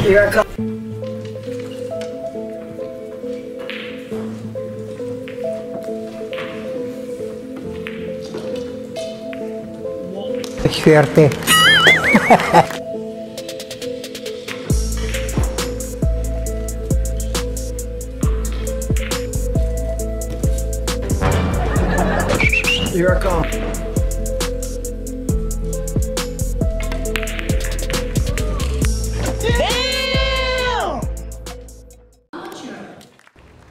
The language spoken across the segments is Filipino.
Here I come. Swerte. Here I come.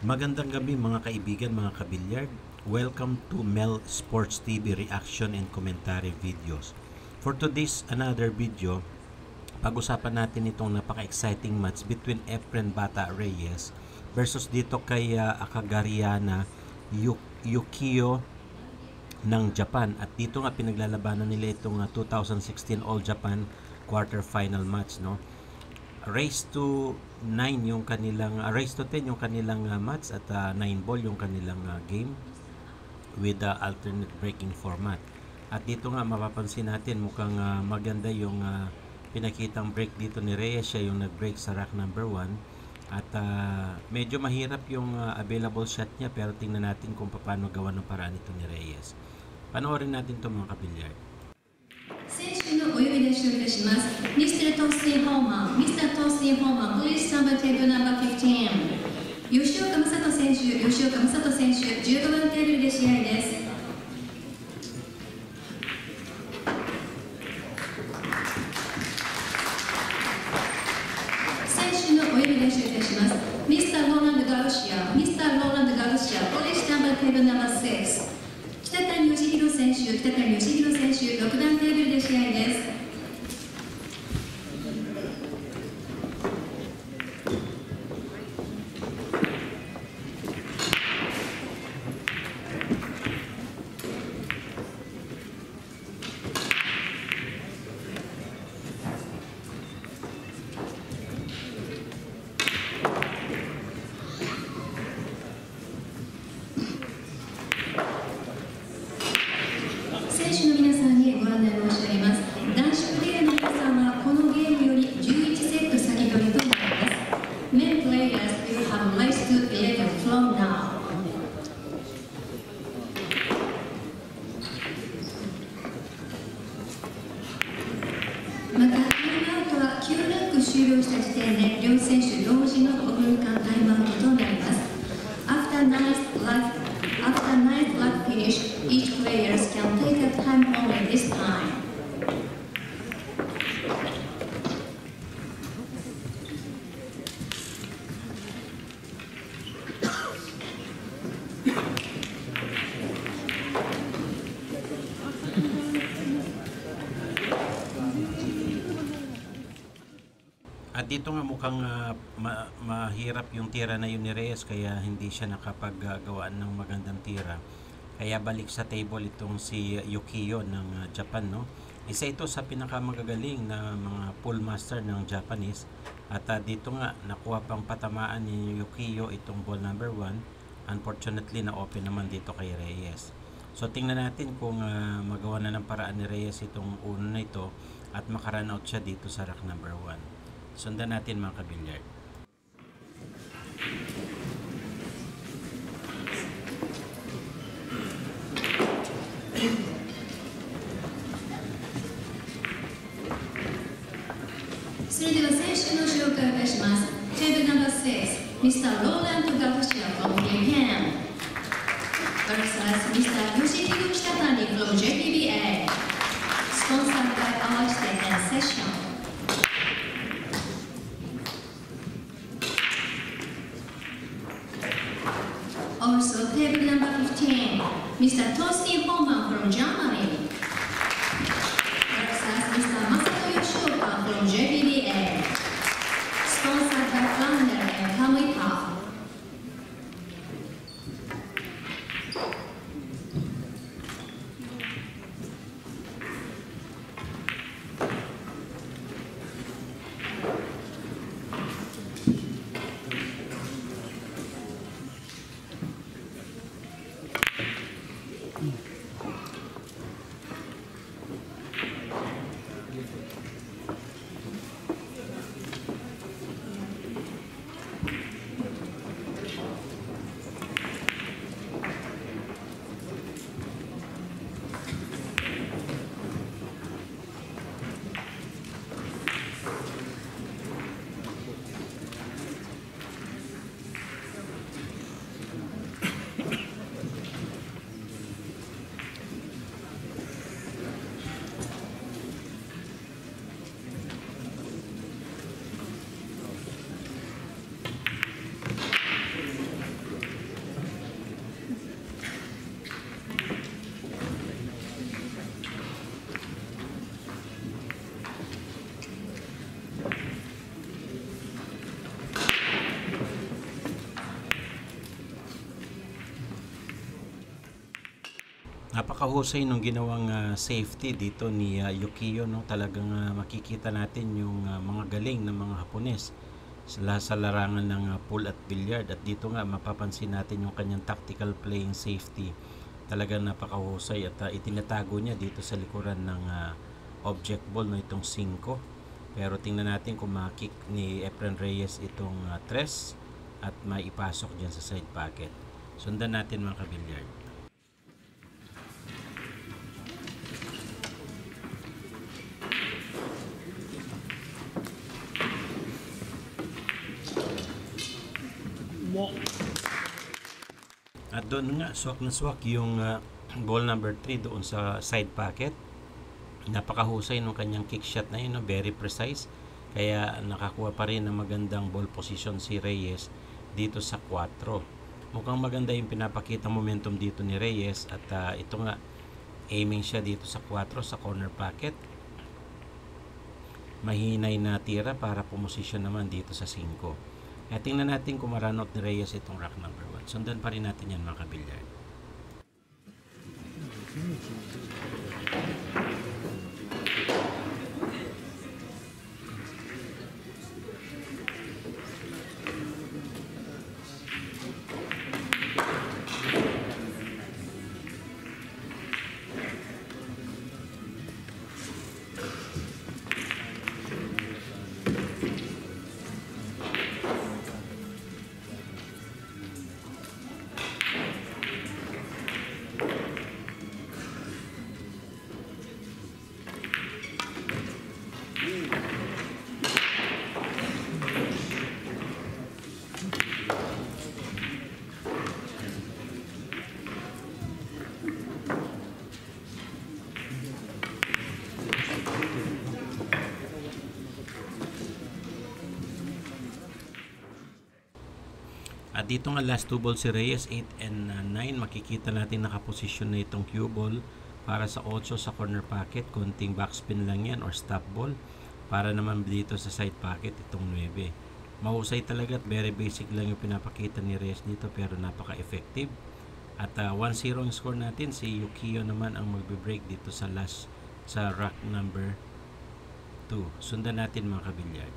Magandang gabi mga kaibigan, mga kabilyard. Welcome to Mel Sports TV reaction and commentary videos. For today's another video, pag-usapan natin itong napaka-exciting match between Efren Bata Reyes versus dito kay Akagariana Yukio ng Japan. At dito nga pinaglalabanan nila itong 2016 All Japan quarterfinal match, no? Race to 9 yung kanilang race to 10 yung kanilang match at 9 ball yung kanilang game with the alternate breaking format. At dito nga mapapansin natin mukhang maganda yung pinakitang break dito ni Reyes. Siya yung nag-break sa rack number 1 at medyo mahirap yung available shot niya, pero tingnan natin kung paano gawa ng paraan ito ni Reyes. Panoorin natin ito mga kabilyard. 選手のお呼び出しをいたします。ミスター・トースティン・ホーマン、ミスター・トースティン・ホーマン、プリーズ・サンバーテーブルナンバー15。吉岡正人選手、吉岡正人選手、15番テーブルで試合です。選手のお呼び出しをいたします。ミスター・ローランド・ガルシア、ミスター・ローランド・ガルシア、プリーズ・サンバーテーブルナンバー6。北谷義弘選手、北谷義弘選手、6番テーブルで試合です。選手の皆さんにご案内申し上げます。男子プレーヤーの皆さんはこのゲームより11セット先取りとなります。Men players will have race to 11 from now. また、タイムアウトは9ランク終了した時点で両選手同時の5分間タイムアウトとなります。After ninth lap finish, each player can take a time only this time. At dito nga mukhang mahirap yung tira na yun ni Reyes, kaya hindi siya nakapaggawaan ng magandang tira. Kaya balik sa table itong si Yukio ng Japan, no? Isa ito sa pinakamagagaling na mga pool master ng Japanese. At dito nga nakuha pang patamaan ni Yukio itong ball number 1. Unfortunately na open naman dito kay Reyes. So tingnan natin kung magawa na ng paraan ni Reyes itong uno na ito at makarun out siya dito sa rack number 1. Sundan natin mga kabilyard.それでは選手の紹介をいたします。テーブルナンバー6、ミスター・ローランド・ガルシア from Japan versus ミスター・ヨシヒロ・北谷 from JPBA, sponsored by our state and session. Also, table number 15, Mr. Toasty Homan from Japan napakahusay nung ginawang safety dito ni Yukiyo, no? Talagang makikita natin yung mga galing ng mga Hapones sa larangan ng pool at billiard, at dito nga mapapansin natin yung kanyang tactical playing safety. Talagang napakahusay, at itinatago niya dito sa likuran ng object ball, no, itong 5. Pero tingnan natin kung makick ni Efren Reyes itong 3 at maipasok dyan sa side pocket. Sundan natin mga kabilyard. At doon nga, swak na swak yung ball number 3 doon sa side pocket. Napakahusay nung kanyang kick shot na yun, no? Very precise. Kaya nakakuha pa rin ng magandang ball position si Reyes dito sa 4. Mukhang maganda yung pinapakita momentum dito ni Reyes, at ito nga, aiming siya dito sa 4 sa corner pocket. Mahinay na tira para pumosisyon naman dito sa 5. Kaya tingnan natin kung maranot ni Reyes itong rack number 1. Sundan pa rin natin yan mga kabilyard. At dito nga last 2 ball si Reyes, 8 and 9. Makikita natin nakaposisyon na itong cue ball para sa 8 sa corner pocket. Konting backspin lang yan or stop ball para naman dito sa side pocket itong 9. Mahusay talaga at very basic lang yung pinapakita ni Reyes dito, pero napaka-effective. At 1-0 ang score natin. Si Yukiyo naman ang magbe-break dito sa last, sa rack number 2. Sundan natin mga kabilyard.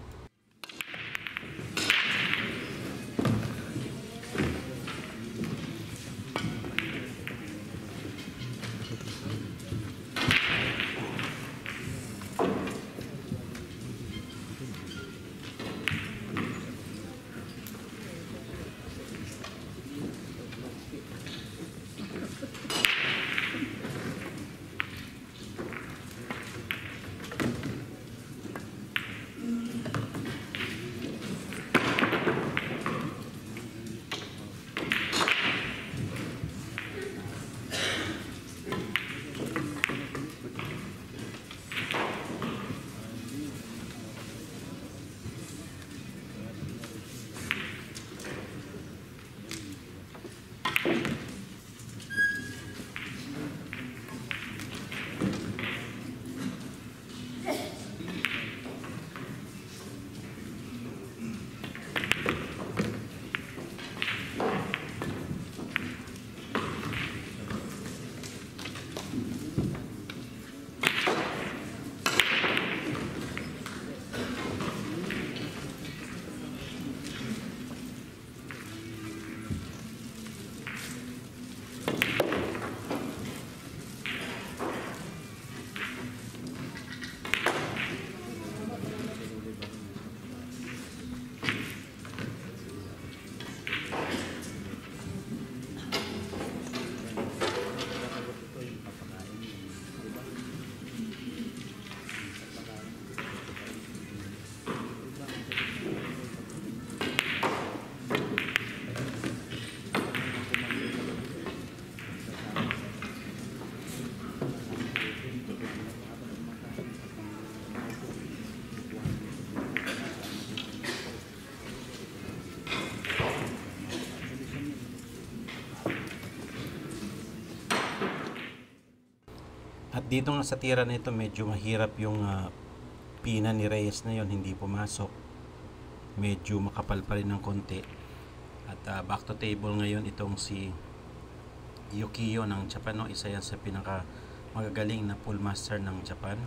At dito nga sa tira na ito, medyo mahirap yung pina ni Reyes na yon, hindi pumasok. Medyo makapal pa rin ng konti. At back to table ngayon itong si Yukiyo ng Japan, no? Isa yan sa pinaka magagaling na pool master ng Japan.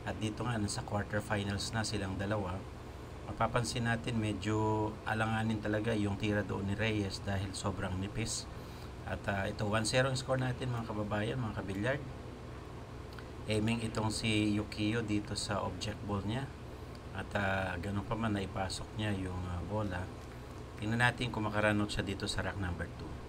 At dito nga, nasa quarterfinals na silang dalawa. Mapapansin natin medyo alanganin talaga yung tira doon ni Reyes dahil sobrang nipis. At ito 1-0 ang score natin mga kababayan, mga kabilyard. Aiming itong si Yukiyo dito sa object ball niya. At ganun pa man naipasok niya yung bola. Tingnan natin kung makaranot siya dito sa rack number 2.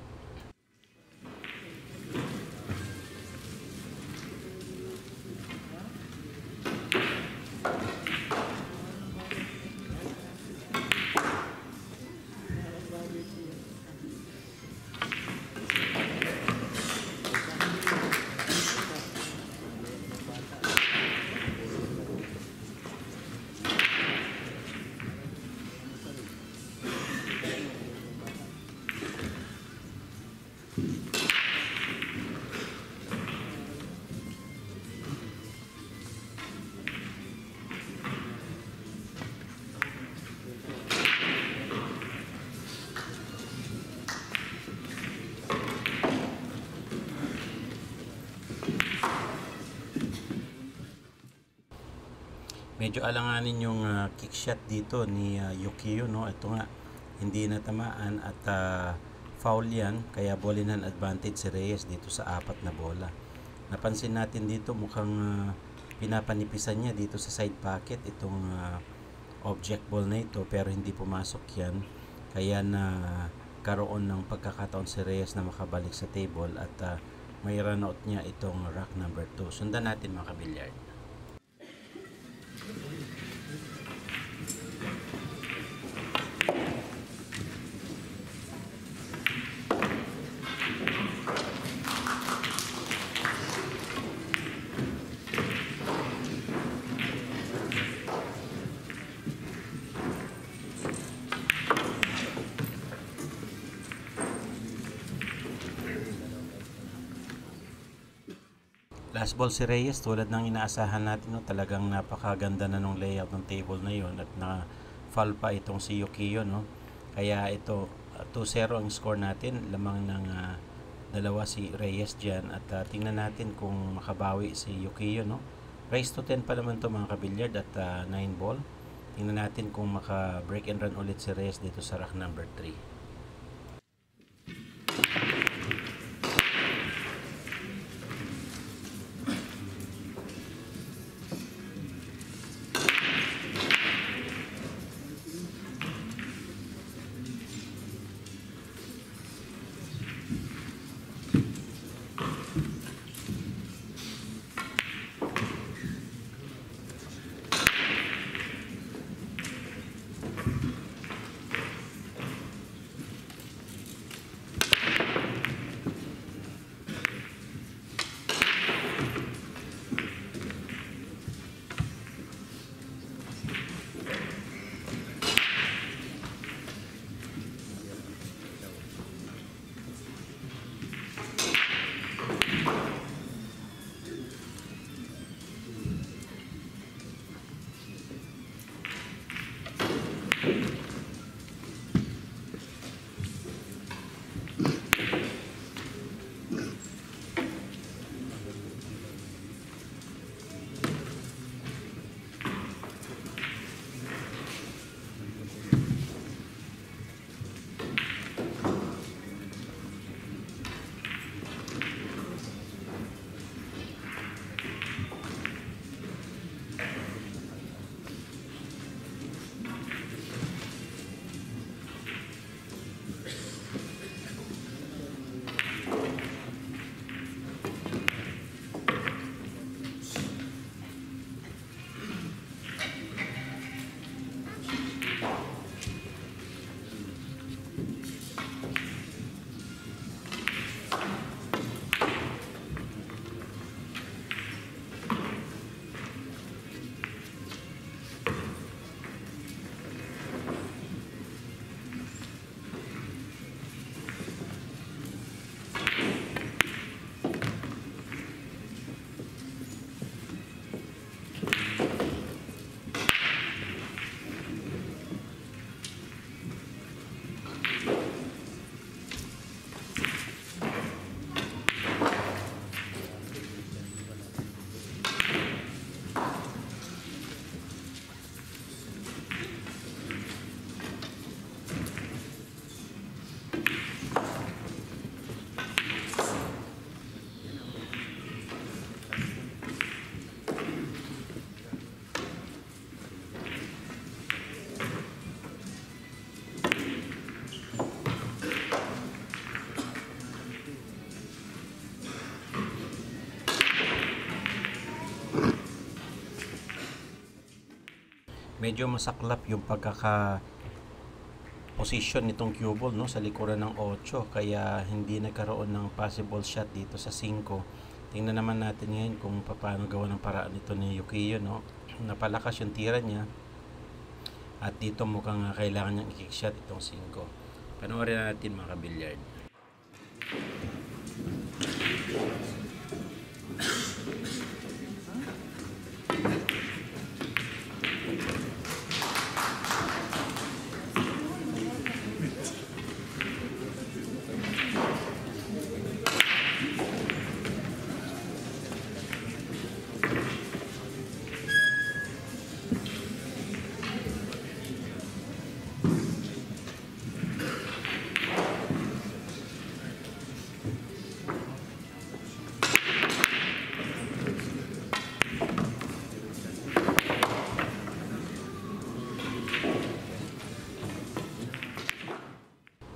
Medyo alanganin yung kick shot dito ni Yukiyo, no? Ito nga, hindi natamaan at foul yan, kaya bolinan advantage si Reyes dito sa 4 na bola. Napansin natin dito mukhang pinapanipisan niya dito sa side pocket itong object ball na ito, pero hindi pumasok yan, kaya na karoon ng pagkakataon si Reyes na makabalik sa table at may run out niya itong rack number 2. Sundan natin mga kabilyard. Last ball si Reyes, tulad ng inaasahan natin, no? Talagang napakaganda na nung layout ng table na yon at na foul pa itong si Yukiyo, no? Kaya ito 2-0 ang score natin, lamang ng dalawa si Reyes dyan, at tingnan natin kung makabawi si Yukiyo, no? Race to 10 pa naman to mga kabilyard at 9 ball. Tingnan natin kung maka break and run ulit si Reyes dito sa rack number 3. medyo masaklap yung position nitong cue ball, no, sa likuran ng 8, kaya hindi nagkaroon ng possible shot dito sa 5. Tingnan naman natin ngayon kung paano gawa ng paraan nito ni Yukiyo, no. Napalakas yung tira niya at dito mukhang kailangan niyang i-kick shot itong 5. Panoorin natin mga kabilyard.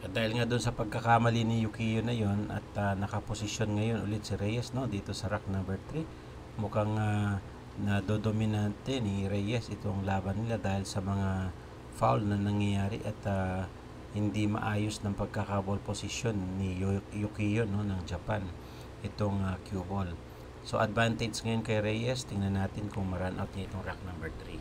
Dahil nga doon sa pagkakamali ni Yukiyo na yon at nakaposisyon ngayon ulit si Reyes, no, dito sa rack number 3. Mukhang nadodominante ni Reyes itong laban nila dahil sa mga foul na nangyayari at hindi maayos ng pagkakaball position ni Yukiyo, no, ng Japan itong cue ball. So advantage ngayon kay Reyes. Tingnan natin kung ma-run out niya itong rack number 3.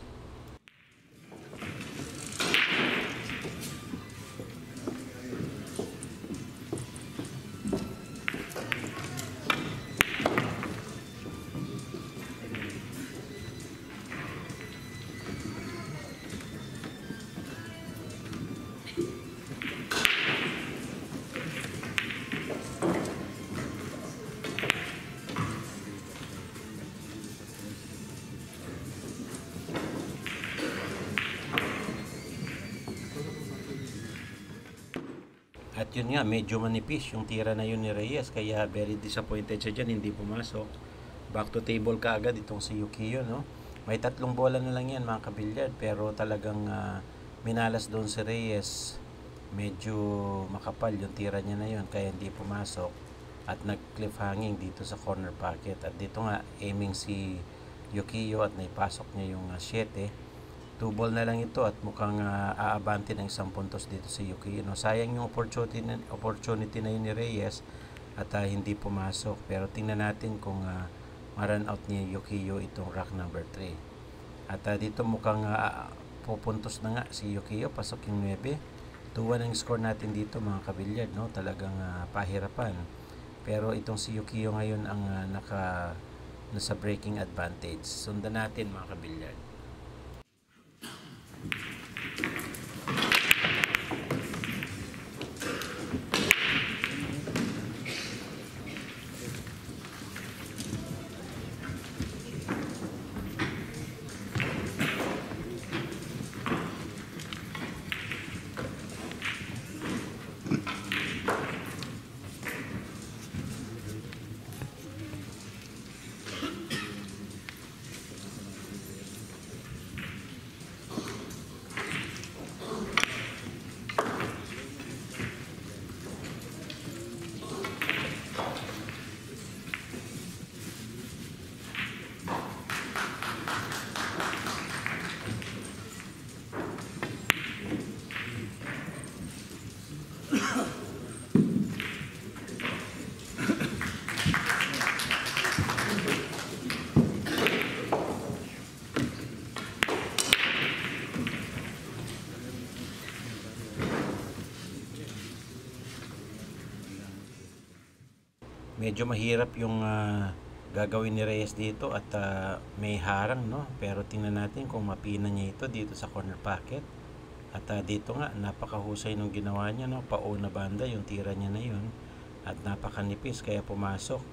At yun nga, medyo manipis yung tira na yun ni Reyes, kaya very disappointed siya dyan, hindi pumasok. Back to table ka agad itong si Yukiyo, no? May 3 bola na lang yan mga kabilyard, pero talagang minalas doon si Reyes. Medyo makapal yung tira niya na yun, kaya hindi pumasok. At nag-cliff hanging dito sa corner pocket. At dito nga, aiming si Yukiyo at naipasok niya yung 7. 2 ball na lang ito at mukhang aabante ng 1 puntos dito si Yukiyo, no? Sayang yung opportunity na yun ni Reyes at hindi pumasok. Pero tingnan natin kung ma-run out ni Yukiyo itong rack number 3. At dito mukhang pupuntos na nga si Yukiyo, pasok yung 9. 2-1 ang score natin dito mga kabilyard, no? Talagang pahirapan. Pero itong si Yukiyo ngayon ang nasa breaking advantage. Sundan natin mga kabilyard. Medyo mahirap yung gagawin ni Reyes dito at may harang, no? Pero tingnan natin kung mapina niya ito dito sa corner pocket. At dito nga, napakahusay nung ginawa niya, no? Pauna banda yung tira niya na yun. At napakanipis kaya pumasok.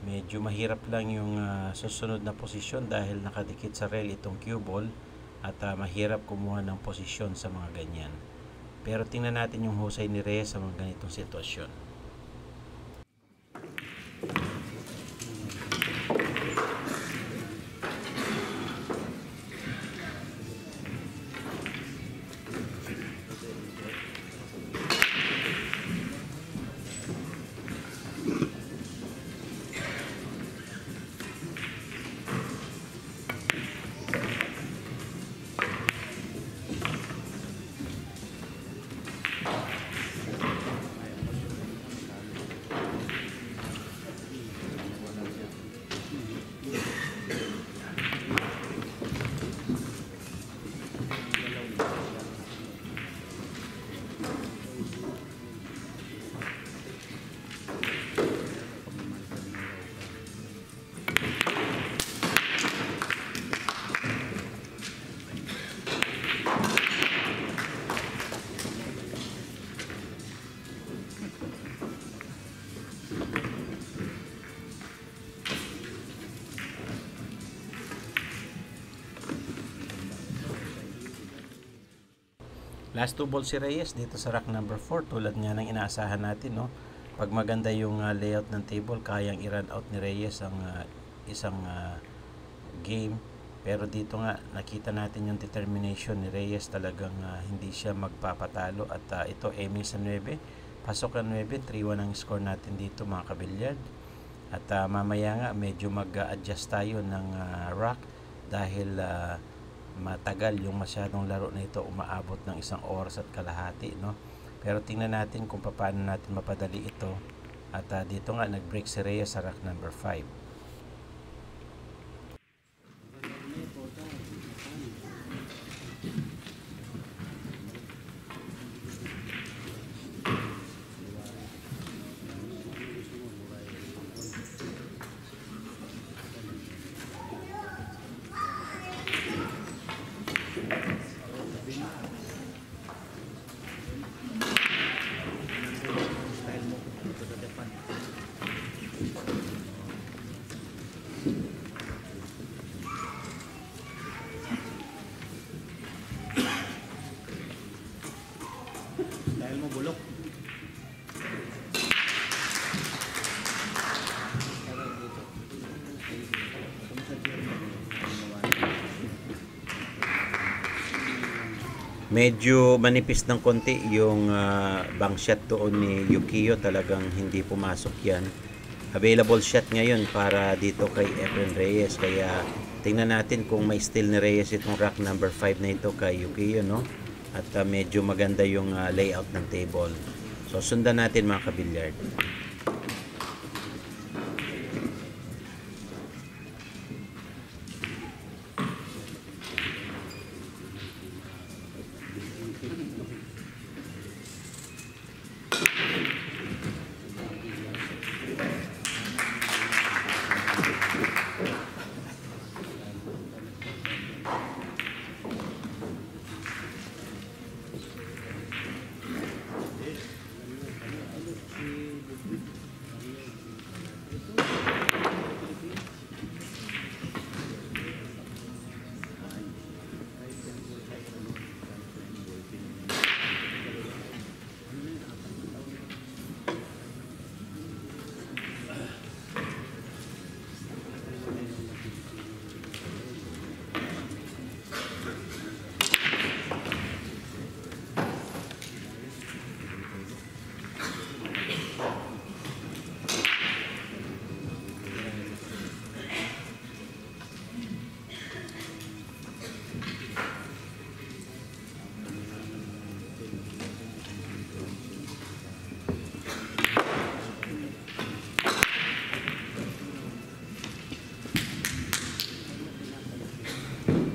Medyo mahirap lang yung susunod na posisyon dahil nakadikit sa rail itong cue ball. At mahirap kumuha ng posisyon sa mga ganyan. Pero tingnan natin yung husay ni Reyes sa mga ganitong sitwasyon. Last 2 balls si Reyes dito sa rack number 4, tulad nga ng inaasahan natin, no? Pag maganda yung layout ng table, kayang i-run out ni Reyes ang isang game. Pero dito nga nakita natin yung determination ni Reyes, talagang hindi siya magpapatalo. At ito aiming sa 9, pasok ang 9, 3-1 ang score natin dito mga kabilyard. At mamaya nga medyo mag-adjust tayo ng rack dahil matagal yung masyadong laro na ito, umaabot ng 1 oras at kalahati, no? Pero tingnan natin kung paano natin mapadali ito. At dito nga nag-break si Reyes sa rack number 5. Dahil mo bulok. Medyo manipis ng konti yung bank shot doon ni Yukiyo, talagang hindi pumasok yan. Available shot ngayon para dito kay Efren Reyes, kaya tingnan natin kung may steal ni Reyes itong rack number 5 na ito kay Yukiyo, no? At medyo maganda yung layout ng table. So sundan natin mga kabilyard.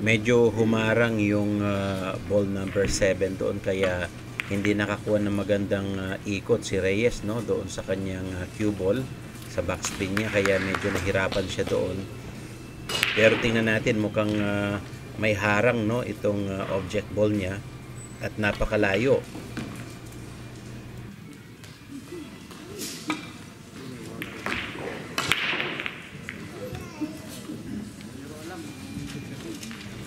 Medyo humarang yung ball number 7 doon, kaya hindi nakakuha ng magandang ikot si Reyes, no, doon sa kanyang cue ball sa backspin niya, kaya medyo nahirapan siya doon. Pero tingnan natin, mukhang may harang, no, itong object ball niya at napakalayo.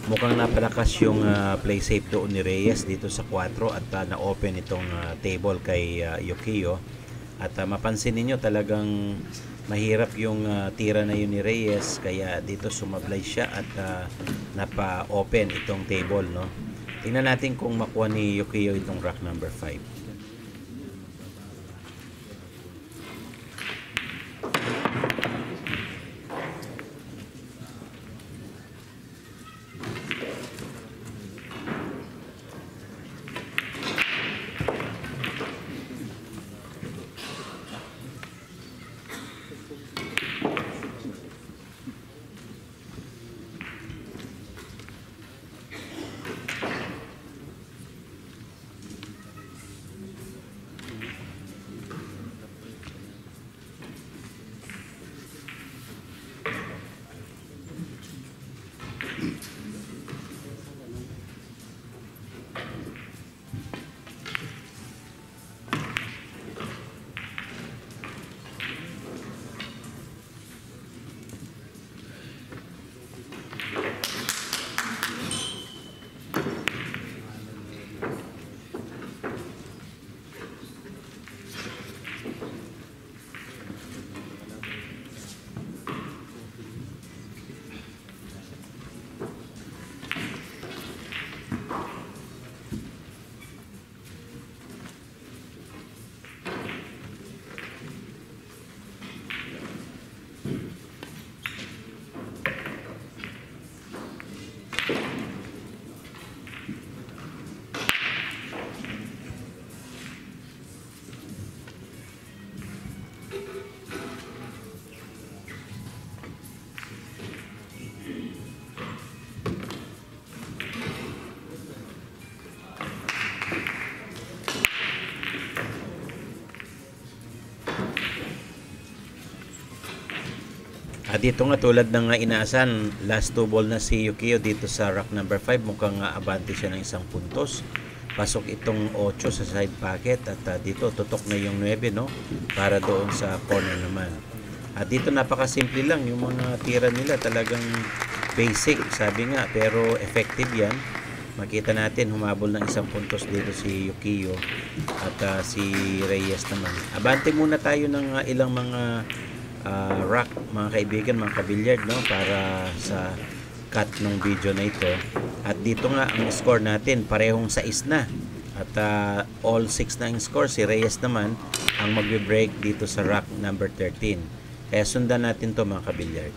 Mukhang napalakas yung play safe doon ni Reyes dito sa 4 at na-open itong table kay Yukiyo. At mapansin niyo talagang mahirap yung tira na yun ni Reyes, kaya dito sumablay siya at napa-open itong table, no. Tingnan natin kung makuha ni Yukiyo itong rack number 5. At dito nga tulad ng inaasahan, last 2 ball na si Yukiyo dito sa rack number 5. Mukhang abante siya ng 1 puntos. Pasok itong 8 sa side pocket at dito tutok na yung 9, no? Para doon sa corner naman. At dito napakasimple lang yung mga tira nila, talagang basic sabi nga, pero effective yan. Makita natin humabol ng 1 puntos dito si Yukiyo at si Reyes naman. Abante muna tayo ng ilang mga rack, mga kaibigan, mga kabilyard, no? Para sa cut ng video na ito. At dito nga ang score natin parehong 6 na. At all 6 na ang score. Si Reyes naman ang magbe-break dito sa rack number 13. Kaya sundan natin to, mga kabilyard.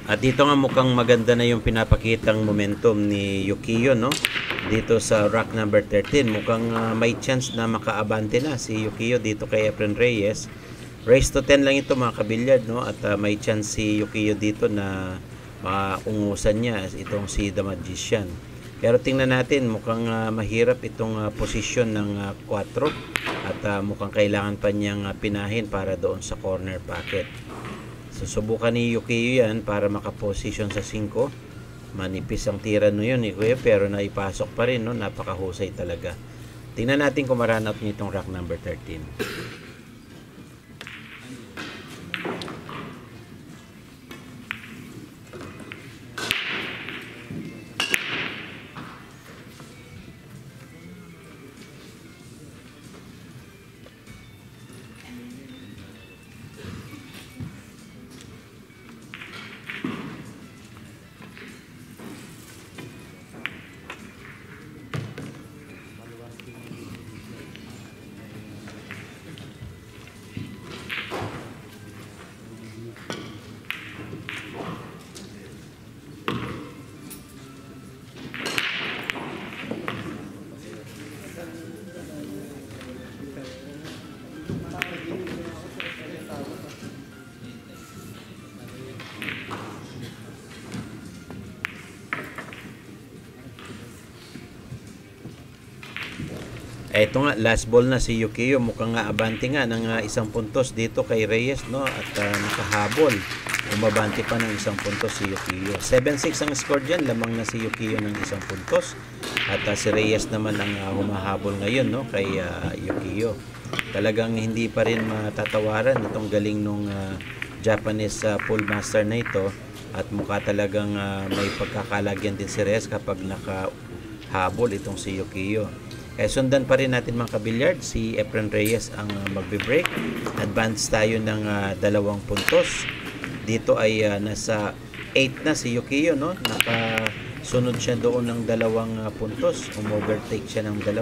At dito nga mukhang maganda na yung pinapakitang momentum ni Yukiyo, no? Dito sa rack number 13, mukhang may chance na makaabante na si Yukiyo dito kay Efren Reyes. Race to 10 lang ito, mga kabilyard, no? At may chance si Yukiyo dito na maungusan niya itong si The Magician. Pero tingnan natin, mukhang mahirap itong posisyon ng 4 at mukhang kailangan pa niyang pinahin para doon sa corner pocket. Susubukan ni Yukiyo yan para makaposisyon sa 5. Manipis ang tira no yun ni Kuya, pero naipasok pa rin, no? Napakahusay talaga. Tingnan natin kung ma-run out nitong rack number 13. Ito nga, last ball na si Yukiyo. Mukhang nga abante nga ng 1 puntos dito kay Reyes, no? At nakahabol. Umabante pa ng 1 puntos si Yukiyo. 7-6 ang score dyan. Lamang na si Yukiyo ng 1 puntos. At si Reyes naman ang humahabol ngayon, no? Kay Yukiyo. Talagang hindi pa rin matatawaran itong galing nung Japanese pool master na ito. At mukha talagang may pagkakalagyan din si Reyes kapag nakahabol itong si Yukiyo. Sundan pa rin natin mga kabilyard, si Efren Reyes ang magbe-break. Advance tayo ng 2 puntos. Dito ay nasa 8 na si Yukiyo, no? Nakasunod siya doon ng 2 puntos. Overtake siya ng 2.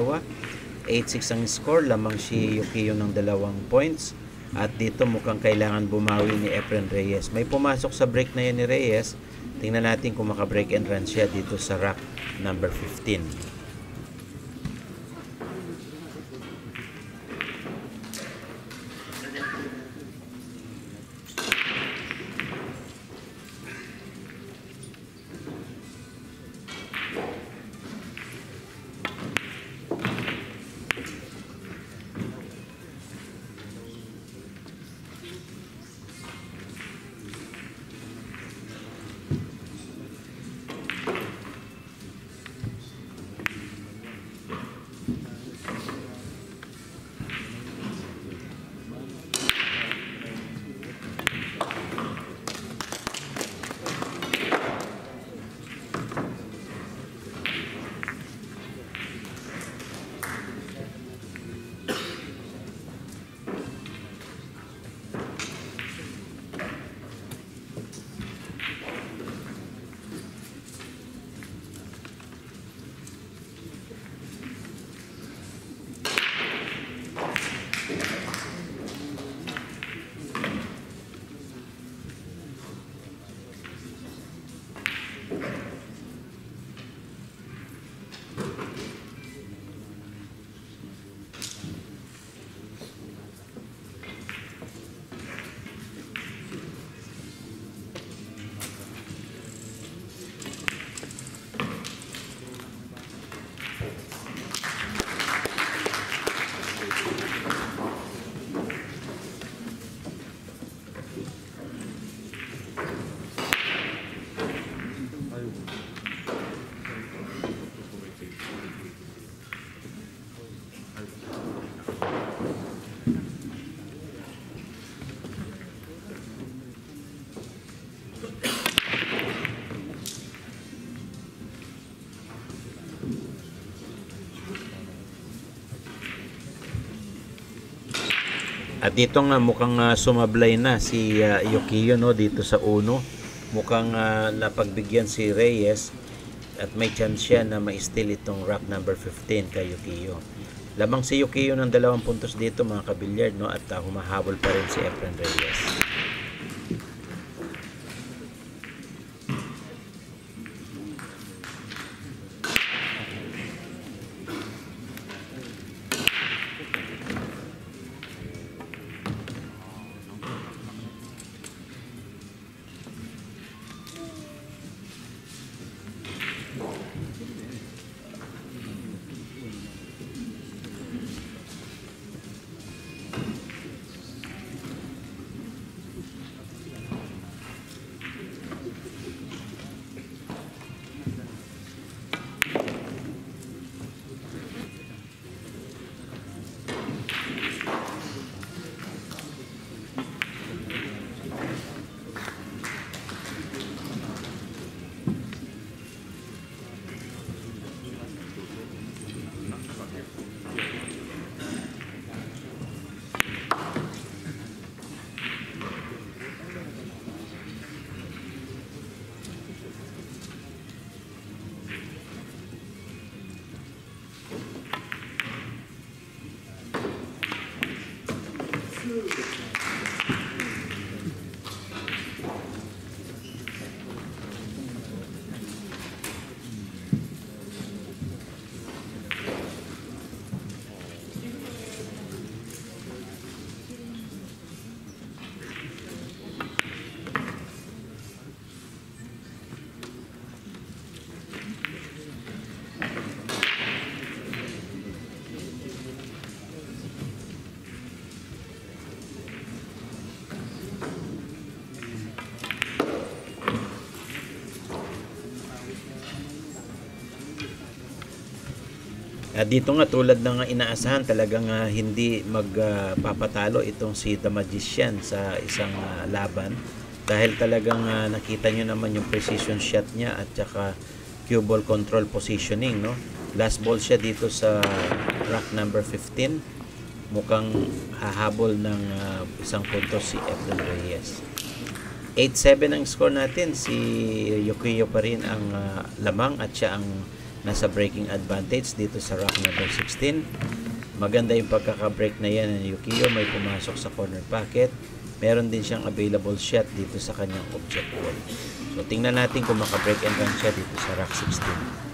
8-6 ang score, lamang si Yukiyo ng 2 points. At dito mukhang kailangan bumawi ni Efren Reyes. May pumasok sa break na yan ni Reyes. Tingnan natin kung maka-break and run siya dito sa rack number 15. At dito nga mukhang sumablay na si Yukiyo, no, dito sa uno. Mukhang napagbigyan si Reyes at may chance siya na ma-steal itong rack number 15 kay Yukiyo. Lamang si Yukiyo ng 2 puntos dito mga kabilyard, no, at humahabol pa rin si Efren Reyes. Dito nga tulad ng inaasahan, talagang hindi magpapatalo itong si The Magician sa isang laban, dahil talagang nakita nyo naman yung precision shot niya at saka cue ball control positioning, no? Last ball siya dito sa rack number 15. Mukhang hahabol ng isang puntos si Efren Reyes. 8-7 ang score natin. Si Ukiyo pa rin ang lamang at siya ang nasa breaking advantage dito sa rack number 16. Maganda yung pagkaka-break na yan ng Ukiyo. May pumasok sa corner pocket. Meron din siyang available shot dito sa kanyang object ball. So tingnan natin kung maka-break and run siya dito sa rack 16.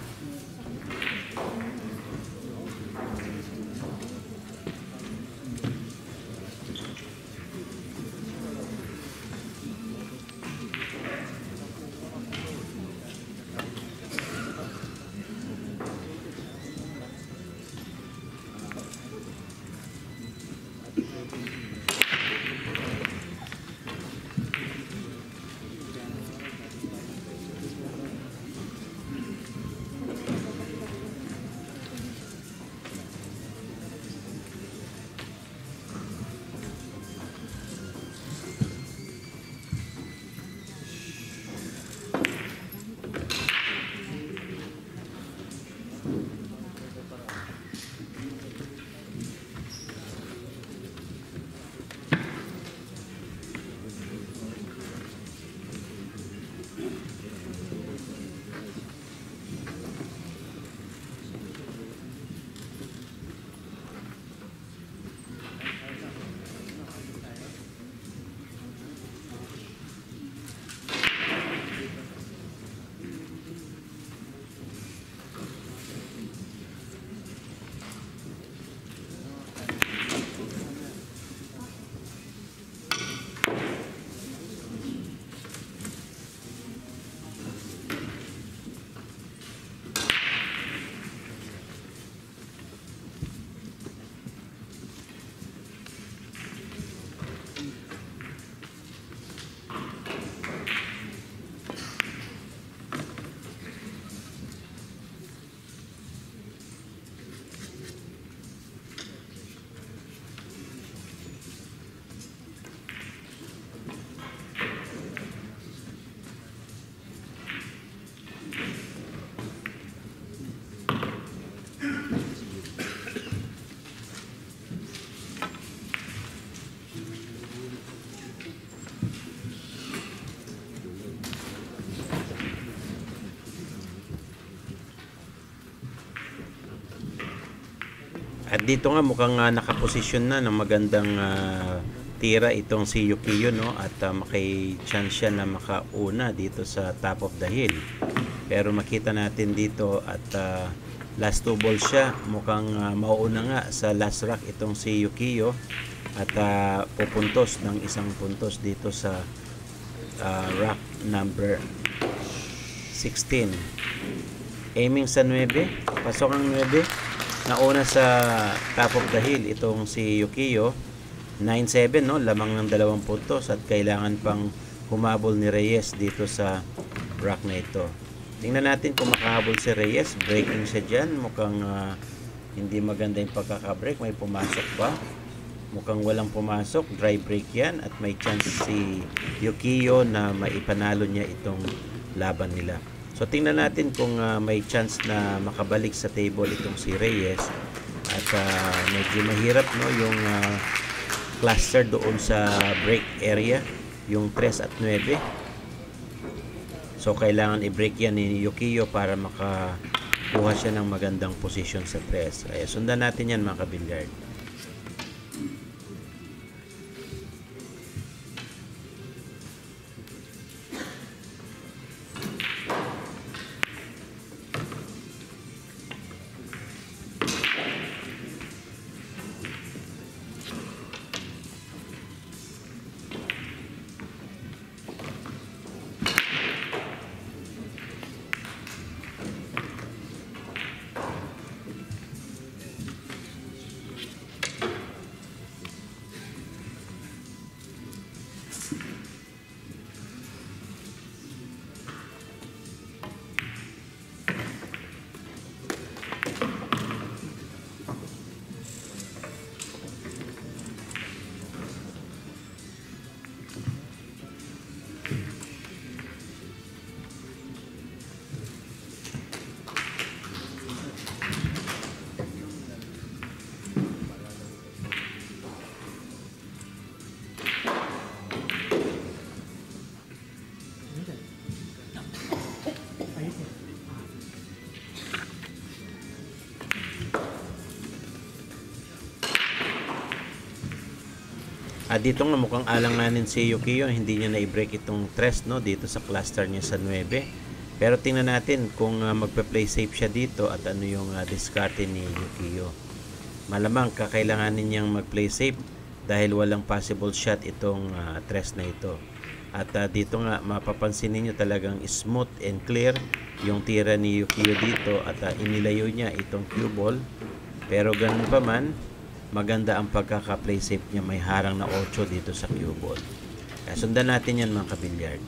At dito nga mukhang nakaposisyon na ng magandang tira itong si Ukiyo, no? At makay chance siya na makauna dito sa top of the hill. Pero makita natin dito at last 2 balls siya, mukhang mauuna nga sa last rack itong si Ukiyo at pupuntos ng isang puntos dito sa rack number 16. Aiming sa 9, pasok ang 9. Nauna sa top of the hill itong si Ukiyo. 9-7, no? Lamang ng 2 puntos at kailangan pang humabol ni Reyes dito sa rack na ito. Tingnan natin kung makahabol si Reyes. Breaking siya dyan. Mukhang hindi maganda yung pagkaka-break. May pumasok pa. Mukhang walang pumasok. Dry break yan at may chance si Ukiyo na maipanalo niya itong laban nila. So tingnan natin kung may chance na makabalik sa table itong si Reyes. At medyo mahirap, no, yung cluster doon sa break area, yung 3 at 9. So kailangan i-break yan ni Ukiyo para makakuha siya ng magandang position sa 3. Ay, sundan natin yan mga kabilyard. Dito nga mukhang alanganin si Yukiyo, hindi niya na-break itong tres, no, dito sa cluster niya sa 9. Pero tingnan natin kung magpe-play safe siya dito at ano yung diskarte ni Yukiyo. Malamang kakailanganin niyang mag-play safe dahil walang possible shot itong tres na ito. At dito nga mapapansin niyo talagang smooth and clear yung tira ni Yukiyo dito at inilayo niya itong cue ball. Pero ganun pa man, maganda ang pagkaka-play safe niya, may harang na 8 dito sa cue ball. Kaya sundan natin yan mga kabilyard.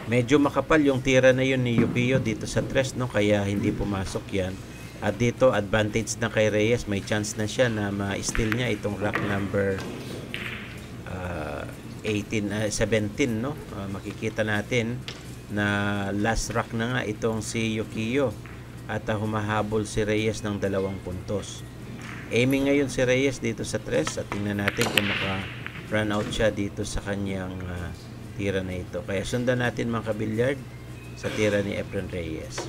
Medyo makapal yung tira na yun ni Yukiyo dito sa tres, no, kaya hindi pumasok yan. At dito advantage na kay Reyes, may chance na siya na ma-steal niya itong rack number 17, no. Makikita natin na last rack na nga itong si Yukiyo at humahabol si Reyes ng 2 puntos. Aiming ngayon si Reyes dito sa tres at tingnan natin kung maka-run out siya dito sa kanyang tira na ito. Kaya sundan natin mga kabilyard sa tira ni Efren Reyes.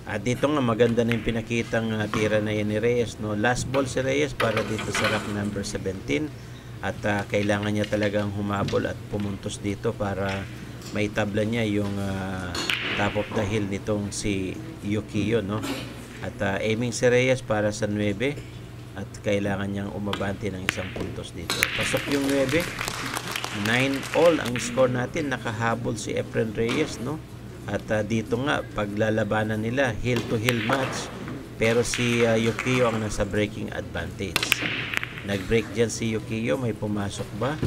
At dito nga maganda na yung pinakitang tira na yan ni Reyes, no. Last ball si Reyes para dito sa rack number 17 at kailangan niya talagang humabol at pumuntos dito para maitabla niya yung top of the hill nitong si Yukiyo, no. At aiming si Reyes para sa 9 at kailangan niyang umabante ng 1 puntos dito. Pasok yung 9. 9-all ang score natin. Nakahabol si Efren Reyes, no. At dito nga paglalabanan nila heel to heel match, pero si Yukiyo ang nasa breaking advantage. Nag-break dyan si Yukiyo, may pumasok ba?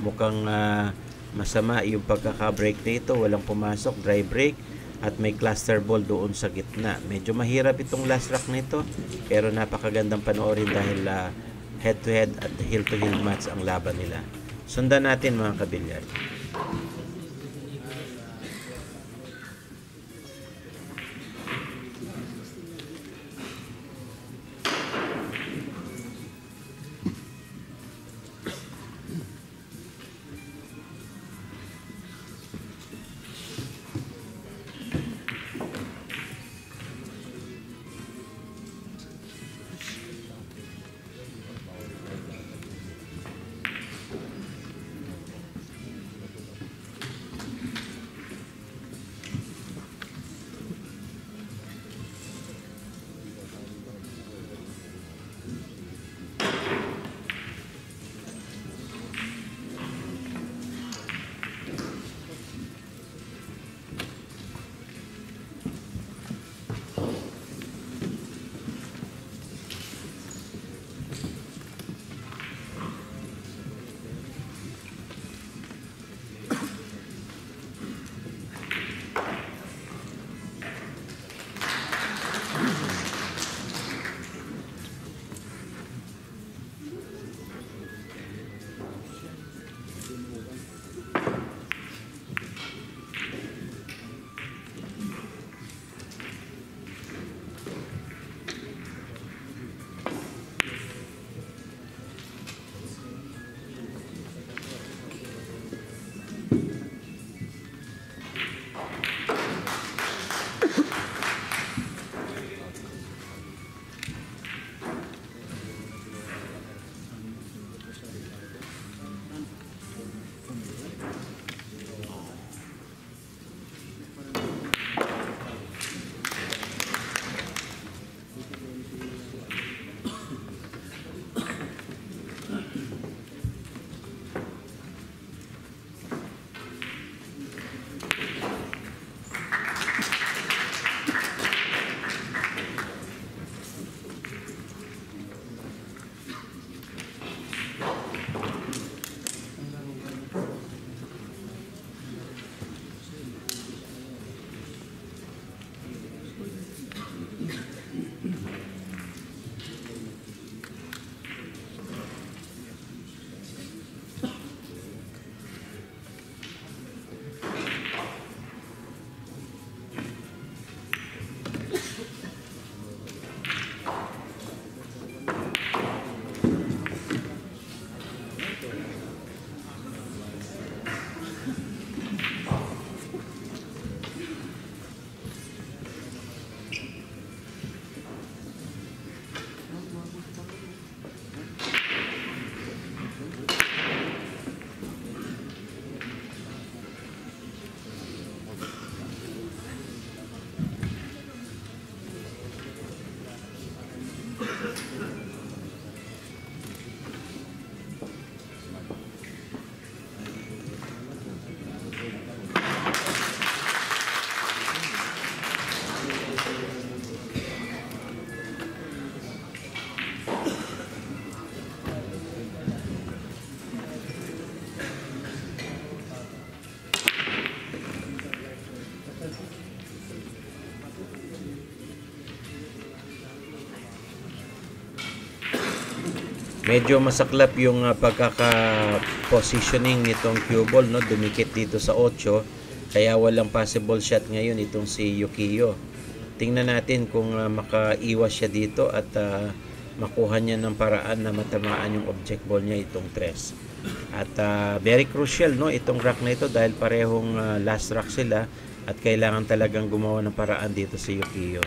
Mukhang masama yung pagkaka-break nito, walang pumasok, dry break. at may cluster ball doon sa gitna. Medyo mahirap itong last rack nito, pero napakagandang panoorin dahil head to head at heel to heel match ang laban nila. Sundan natin mga kabilyar. Medyo masaklap yung pagkaka-positioning nitong cue ball, no? Dumikit dito sa 8, kaya walang possible shot ngayon itong si Yukiyo. Tingnan natin kung makaiwas siya dito at makuha niya ng paraan na matamaan yung object ball niya itong 3. At very crucial, no, itong rack na ito dahil parehong last rack sila at kailangan talagang gumawa ng paraan dito si Yukiyo.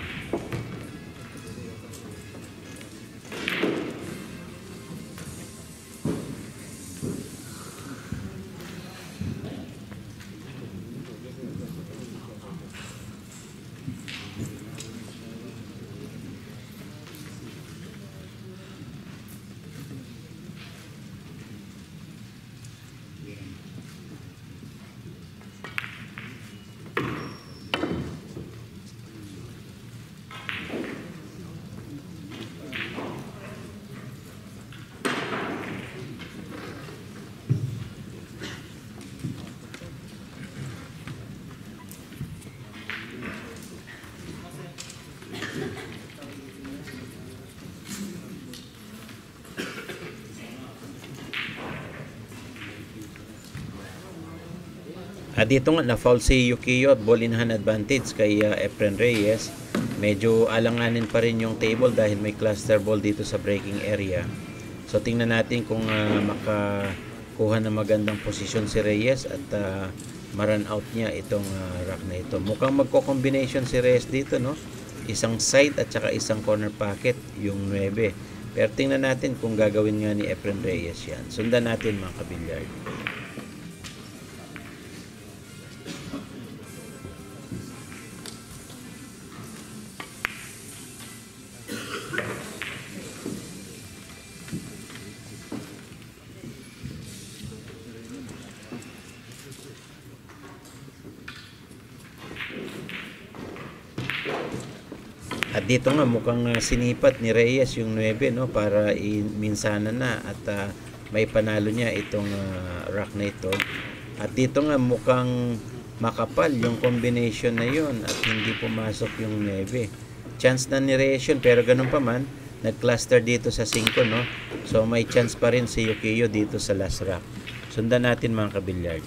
At dito nga na-foul si Yukiyo at ball in hand advantage kay Efren Reyes. Medyo alanganin pa rin yung table dahil may cluster ball dito sa breaking area. So tingnan natin kung makakuha ng magandang posisyon si Reyes at ma-run out niya itong rack na ito. Mukhang magko-combination si Reyes dito, no? Isang side at saka isang corner pocket yung 9. Pero tingnan natin kung gagawin nga ni Efren Reyes yan. Sundan natin mga kabilyard. At dito nga mukhang sinipat ni Reyes yung 9, no, para minsana na at may panalo niya itong rack na ito. At dito nga mukhang makapal yung combination na yun at hindi pumasok yung 9. Chance na ni Reyes yun, pero ganun pa man, nag-cluster dito sa 5, no? So may chance pa rin si Yukiyo dito sa last rack. Sundan natin mga kabilyard.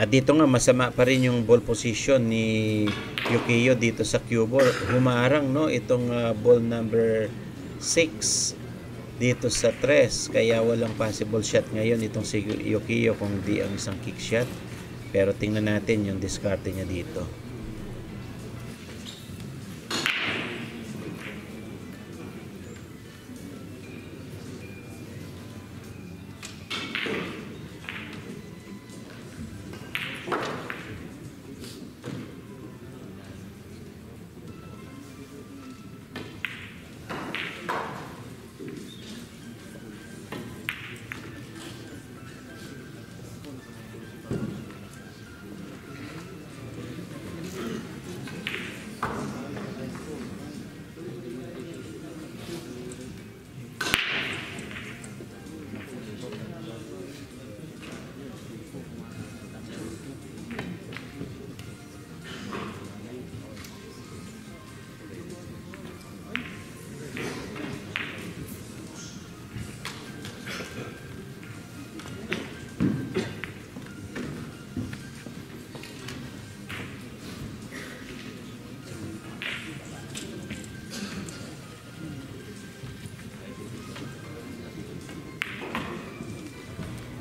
At dito nga masama pa rin yung ball position ni Yukiyo dito sa cue ball. Humarang, no, itong ball number 6 dito sa 3. Kaya walang possible shot ngayon itong si Yukiyo kung di ang isang kick shot. Pero tingnan natin yung diskarte niya dito.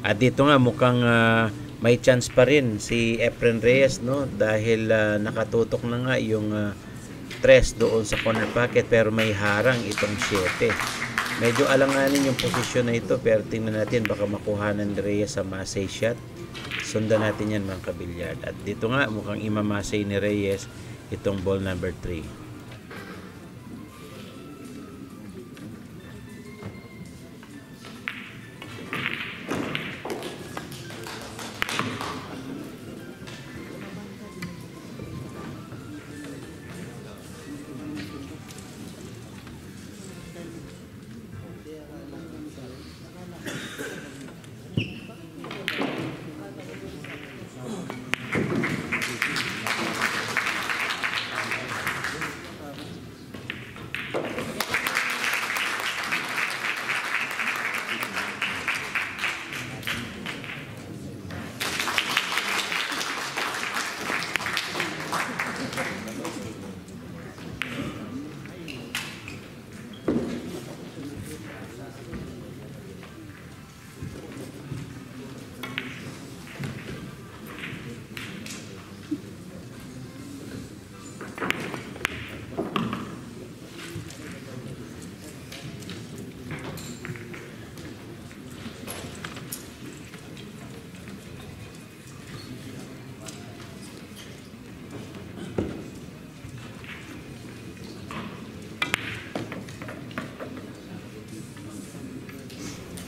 At dito nga mukhang may chance pa rin si Efren Reyes, no, dahil nakatutok na nga yung 3 doon sa corner pocket pero may harang itong 7. Medyo alanganin yung posisyon na ito pero tingnan natin baka makuhanan ni Reyes sa Masay shot. Sundan natin yan mga kabilyard. At dito nga mukhang imamasay ni Reyes itong ball number 3.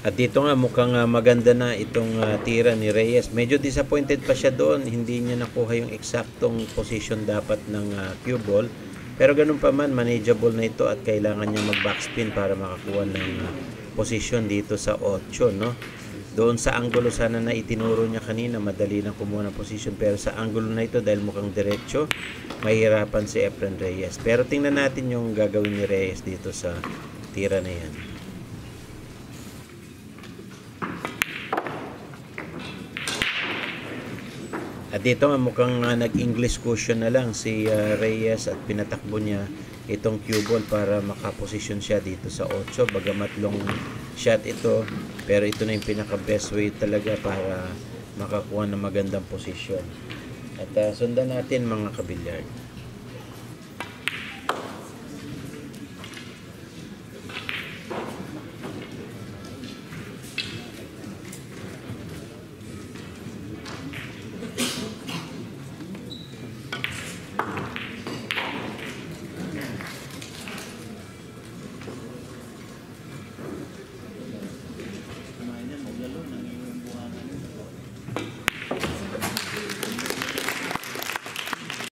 At dito nga mukhang maganda na itong tira ni Reyes. Medyo disappointed pa siya doon. Hindi niya nakuha yung eksaktong position dapat ng cue ball. Pero ganun pa man, manageable na ito at kailangan niya mag-backspin para makakuha ng position dito sa 8, no? Doon sa angulo sana na itinuro niya kanina, madali na kumuha ng position. Pero sa angulo na ito, dahil mukhang diretso, mahirapan si Efren Reyes. Pero tingnan natin yung gagawin ni Reyes dito sa tira na yan. At dito mukhang nag-English cushion na lang si Reyes at pinatakbo niya itong cue ball para makaposisyon siya dito sa 8. Bagamat long shot ito, pero ito na yung pinaka best way talaga para makakuha ng magandang posisyon. At sundan natin mga kabilyard.